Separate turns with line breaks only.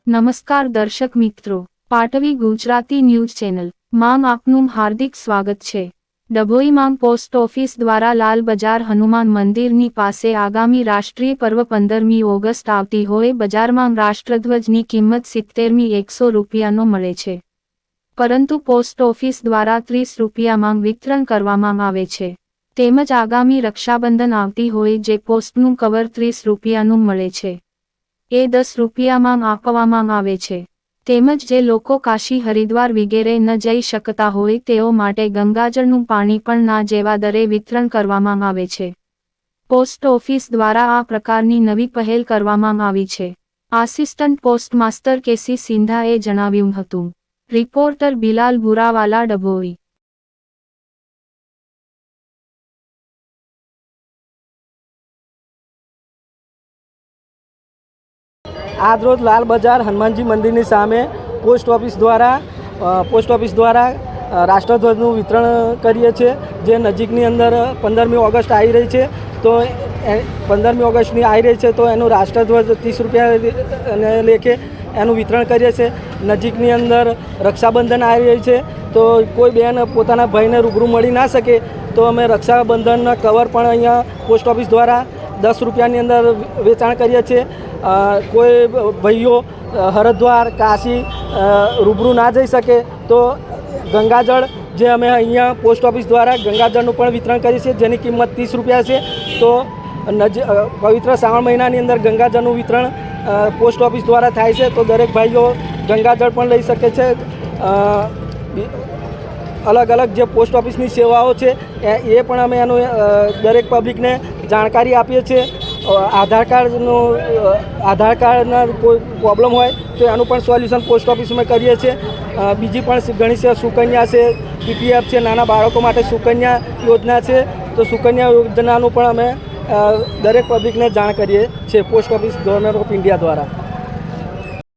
નમસ્કાર દર્શક મિત્રો, પાટવી ગુજરાતી ન્યૂઝ ચેનલ માં આપનું હાર્દિક સ્વાગત છે। ડભોઈમાં પોસ્ટ ઓફિસ દ્વારા લાલ બજાર હનુમાન મંદિરની પાસે આગામી રાષ્ટ્રીય પર્વ 15મી ઓગસ્ટ આવતી હોય બજારમાં રાષ્ટ્રધ્વજની કિંમત 70મી 100 રૂપિયાનો મળે છે, પરંતુ પોસ્ટ ઓફિસ દ્વારા 30 રૂપિયામાં વિતરણ કરવામાં આવે છે। તેમજ આગામી રક્ષાબંધન આવતી હોય જે પોસ્ટનું કવર 30 રૂપિયાનું મળે છે એ 10 રૂપિયામાં આપવામાં આવે છે। તેમજ જે લોકો કાશી હરિદ્વાર વગેરે ન જઈ શકતા હોય તેઓ માટે ગંગાજળનું પાણી પણ ના જેવા દરે વિતરણ કરવામાં આવે છે। પોસ્ટ ઓફિસ દ્વારા આ પ્રકારની નવી પહેલ કરવામાં આવી છે। આસિસ્ટન્ટ પોસ્ટ માસ્ટર કેસી સિંધાએ જણાવ્યું હતું। રિપોર્ટર બિલાલ ભુરાવાલા, ડભોઈ।
આજરોજ લાલ બજાર હનુમાનજી મંદિરની સામે પોસ્ટ ઓફિસ દ્વારા રાષ્ટ્રધ્વજનું વિતરણ કરીએ છીએ। જે નજીકની અંદર 15મી ઓગસ્ટ આવી રહી છે, તો 15મી ઓગસ્ટની આવી રહી છે, તો એનું રાષ્ટ્રધ્વજ 30 રૂપિયા લેખે એનું વિતરણ કરીએ છીએ। નજીકની અંદર રક્ષાબંધન આવી રહી છે, તો કોઈ બહેન પોતાના ભાઈને રૂબરૂ મળી ના શકે તો અમે રક્ષાબંધનના કવર પણ અહીંયા પોસ્ટ ઓફિસ દ્વારા 10 રૂપિયાની અંદર વેચાણ કરીએ છીએ। કોઈ ભાઈઓ હરિદ્વાર કાશી રૂબરૂ ના જઈ શકે તો ગંગાજળ જે અમે અહીંયા પોસ્ટ ઓફિસ દ્વારા ગંગાજળનું પણ વિતરણ કરીએ છીએ, જેની કિંમત 30 રૂપિયા છે। તો પવિત્ર શ્રાવણ મહિનાની અંદર ગંગાજળનું વિતરણ પોસ્ટ ઓફિસ દ્વારા થાય છે, તો દરેક ભાઈઓ ગંગાજળ પણ લઈ શકે છે। અલગ અલગ જે પોસ્ટ ઓફિસની સેવાઓ છે એ પણ અમે એનું દરેક પબ્લિકને જાણકારી આપીએ છીએ। આધાર કાર્ડના કોઈ પ્રોબ્લેમ હોય તો એનું પણ સોલ્યુશન પોસ્ટ ઓફિસમાં કરીએ છીએ। બીજી પણ ઘણી છે, સુકન્યા છે, પીપીએફ છે, નાના બાળકો માટે સુકન્યા યોજના છે, તો સુકન્યા યોજનાનું પણ અમે દરેક પબ્લિકને જાણ કરીએ છીએ post office governor of India દ્વારા।